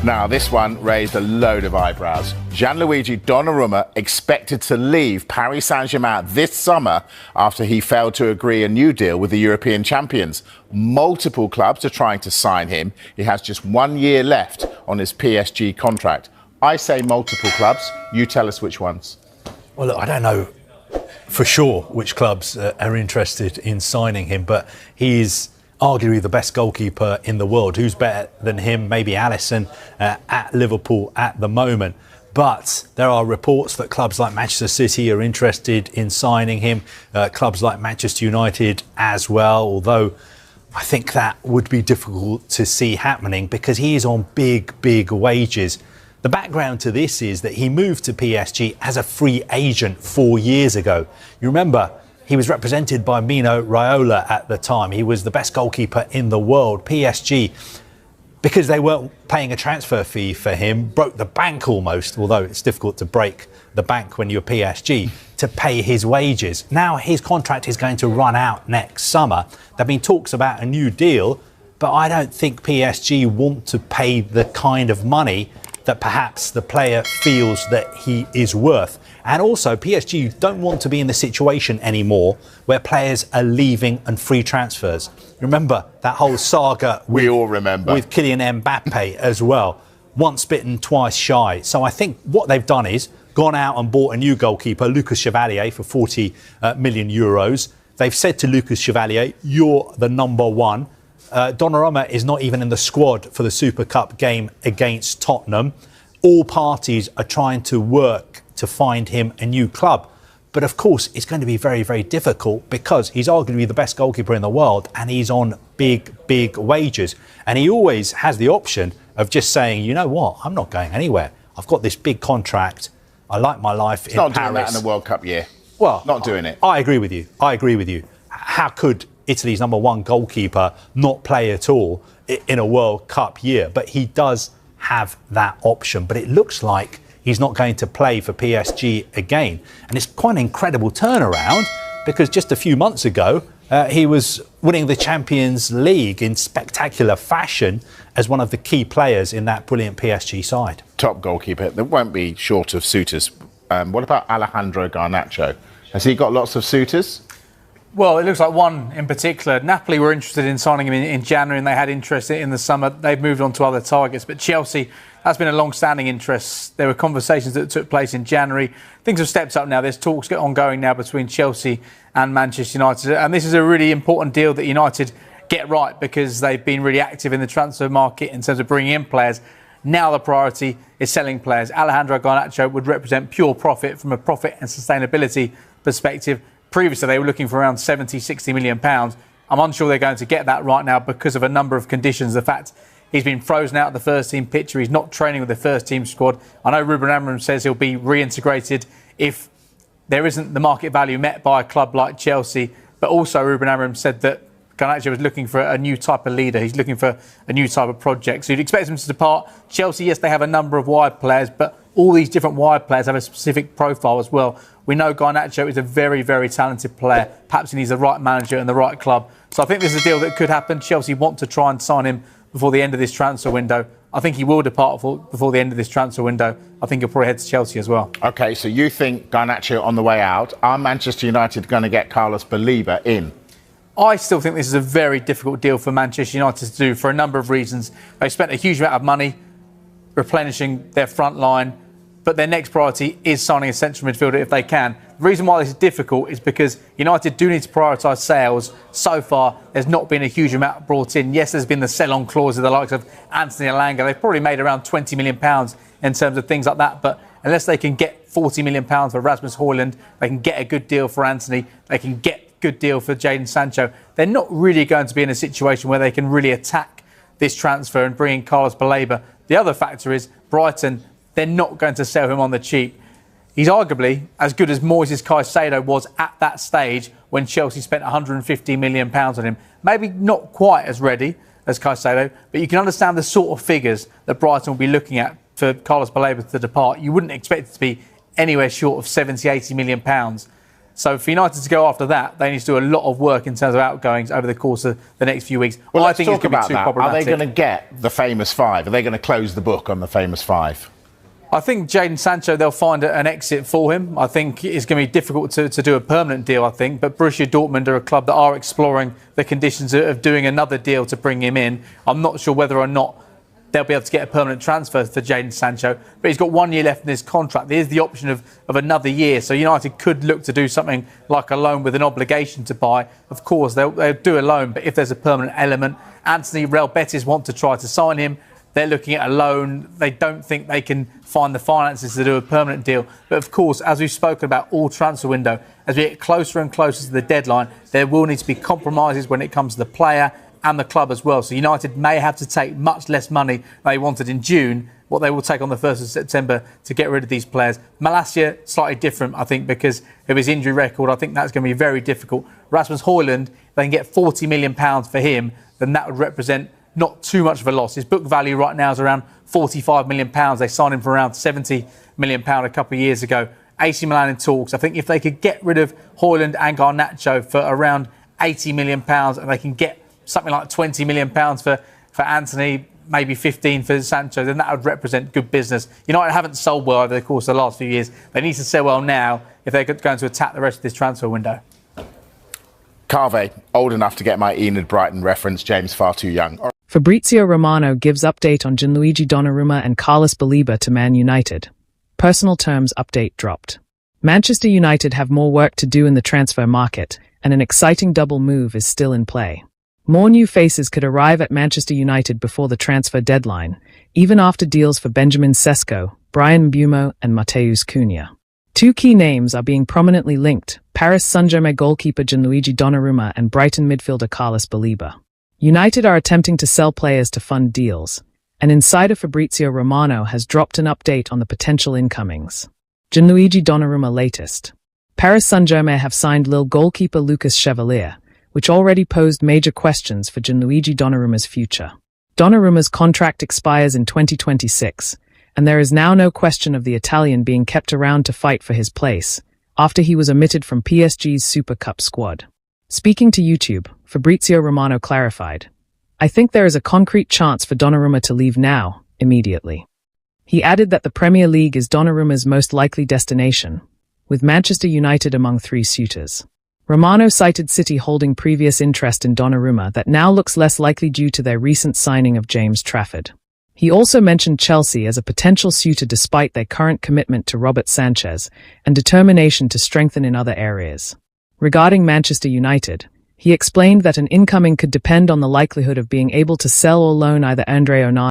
Now, this one raised a load of eyebrows. Gianluigi Donnarumma expected to leave Paris Saint-Germain this summer after he failed to agree a new deal with the European champions. Multiple clubs are trying to sign him. He has just 1 year left on his PSG contract. I say multiple clubs. You tell us which ones. Well, look, I don't know for sure which clubs are interested in signing him, but he's arguably the best goalkeeper in the world. Who's better than him? Maybe Alisson at Liverpool at the moment. But there are reports that clubs like Manchester City are interested in signing him, clubs like Manchester United as well, although I think that would be difficult to see happening because he is on big wages. The background to this is that he moved to PSG as a free agent 4 years ago. You remember, he was represented by Mino Raiola at the time. He was the best goalkeeper in the world. PSG, because they weren't paying a transfer fee for him, broke the bank almost, although it's difficult to break the bank when you're PSG, to pay his wages. Now his contract is going to run out next summer. There have been talks about a new deal, but I don't think PSG want to pay the kind of money that perhaps the player feels that he is worth. And also, PSG don't want to be in the situation anymore where players are leaving and free transfers. Remember that whole saga with Kylian Mbappe as well. Once bitten, twice shy. So I think what they've done is gone out and bought a new goalkeeper, Lucas Chevalier, for 40 million euros. They've said to Lucas Chevalier, you're the number one. Donnarumma is not even in the squad for the Super Cup game against Tottenham. All parties are trying to work to find him a new club. But of course, it's going to be very difficult because he's arguably the best goalkeeper in the world and he's on big wages. And he always has the option of just saying, you know what, I'm not going anywhere. I've got this big contract. I like my life in Paris. Not doing that in the World Cup year. Well, not doing it. I agree with you. How could Italy's number one goalkeeper not play at all in a World Cup year? But he does have that option. But it looks like he's not going to play for PSG again. And it's quite an incredible turnaround because just a few months ago, he was winning the Champions League in spectacular fashion as one of the key players in that brilliant PSG side. Top goalkeeper. There won't be short of suitors. What about Alejandro Garnacho? Has he got lots of suitors? Well, it looks like one in particular. Napoli were interested in signing him in January and they had interest in the summer. They've moved on to other targets. But Chelsea, that's been a long-standing interest. There were conversations that took place in January. Things have stepped up now. There's talks ongoing now between Chelsea and Manchester United. And this is a really important deal that United get right because they've been really active in the transfer market in terms of bringing in players. Now the priority is selling players. Alejandro Garnacho would represent pure profit from a profit and sustainability perspective. Previously, they were looking for around 60 million pounds. I'm unsure they're going to get that right now because of a number of conditions. The fact he's been frozen out of the first team picture. He's not training with the first team squad. I know Ruben Amorim says he'll be reintegrated if there isn't the market value met by a club like Chelsea. But also Ruben Amorim said that Garnacho was looking for a new type of leader. He's looking for a new type of project. So you'd expect him to depart. Chelsea, yes, they have a number of wide players, but all these different wide players have a specific profile as well. We know Garnacho is a very talented player. Perhaps he needs the right manager and the right club. So I think this is a deal that could happen. Chelsea want to try and sign him before the end of this transfer window. I think he will depart before the end of this transfer window. I think he'll probably head to Chelsea as well. OK, so you think Garnacho on the way out. Are Manchester United going to get Carlos Baleba in? I still think this is a very difficult deal for Manchester United to do for a number of reasons. They've spent a huge amount of money replenishing their front line, but their next priority is signing a central midfielder if they can. The reason why this is difficult is because United do need to prioritise sales. So far, there's not been a huge amount brought in. Yes, there's been the sell-on clause of the likes of Anthony Elanga. They've probably made around £20 million in terms of things like that, but unless they can get £40 million for Rasmus Højlund, they can get a good deal for Anthony, they can get a good deal for Jadon Sancho, they're not really going to be in a situation where they can really attack this transfer and bring in Carlos Baleba. The other factor is Brighton, they're not going to sell him on the cheap. He's arguably as good as Moises Caicedo was at that stage when Chelsea spent £150 million on him. Maybe not quite as ready as Caicedo, but you can understand the sort of figures that Brighton will be looking at for Carlos Baleba to depart. You wouldn't expect it to be anywhere short of £70, £80 million. So for United to go after that, they need to do a lot of work in terms of outgoings over the course of the next few weeks. Well, I let's think it's talk going to about be too that. problematic. Are they going to get the famous five? Are they going to close the book on the famous five? I think Jadon Sancho, they'll find an exit for him. I think it's going to be difficult to do a permanent deal, I think. But Borussia Dortmund are a club that are exploring the conditions of doing another deal to bring him in. I'm not sure whether or not they'll be able to get a permanent transfer for Jadon Sancho. But he's got 1 year left in his contract. There's the option of another year. So United could look to do something like a loan with an obligation to buy. Of course, they'll do a loan. But if there's a permanent element, Real Betis want to try to sign him. They're looking at a loan. They don't think they can find the finances to do a permanent deal. But of course, as we've spoken about all transfer window, as we get closer and closer to the deadline, there will need to be compromises when it comes to the player and the club as well. So United may have to take much less money than they wanted in June, what they will take on the 1st of September to get rid of these players. Malacia, slightly different, I think, because of his injury record. I think that's going to be very difficult. Rasmus Højlund, they can get £40 million for him, then that would represent not too much of a loss. His book value right now is around £45 million. They signed him for around £70 million a couple of years ago. AC Milan in talks. I think if they could get rid of Højlund and Garnacho for around £80 million, and they can get something like £20 million for Anthony, maybe 15 for Sancho, then that would represent good business. United haven't sold well over the course of the last few years. They need to sell well now if they're going to attack the rest of this transfer window. Carve, old enough to get my Enid Brighton reference. James, far too young. Fabrizio Romano gives update on Gianluigi Donnarumma and Carlos Baleba to Man United. Personal terms update dropped. Manchester United have more work to do in the transfer market, and an exciting double move is still in play. More new faces could arrive at Manchester United before the transfer deadline, even after deals for Benjamin Sesko, Brian Mbeumo and Mateus Cunha. Two key names are being prominently linked: Paris Saint-Germain goalkeeper Gianluigi Donnarumma and Brighton midfielder Carlos Baleba. United are attempting to sell players to fund deals, and insider Fabrizio Romano has dropped an update on the potential incomings. Gianluigi Donnarumma latest. Paris Saint-Germain have signed Lille goalkeeper Lucas Chevalier, which already posed major questions for Gianluigi Donnarumma's future. Donnarumma's contract expires in 2026, and there is now no question of the Italian being kept around to fight for his place, after he was omitted from PSG's Super Cup squad. Speaking to YouTube, Fabrizio Romano clarified, "I think there is a concrete chance for Donnarumma to leave now, immediately." He added that the Premier League is Donnarumma's most likely destination, with Manchester United among three suitors. Romano cited City holding previous interest in Donnarumma that now looks less likely due to their recent signing of James Trafford. He also mentioned Chelsea as a potential suitor despite their current commitment to Robert Sanchez and determination to strengthen in other areas. Regarding Manchester United, he explained that an incoming could depend on the likelihood of being able to sell or loan either Andre Onana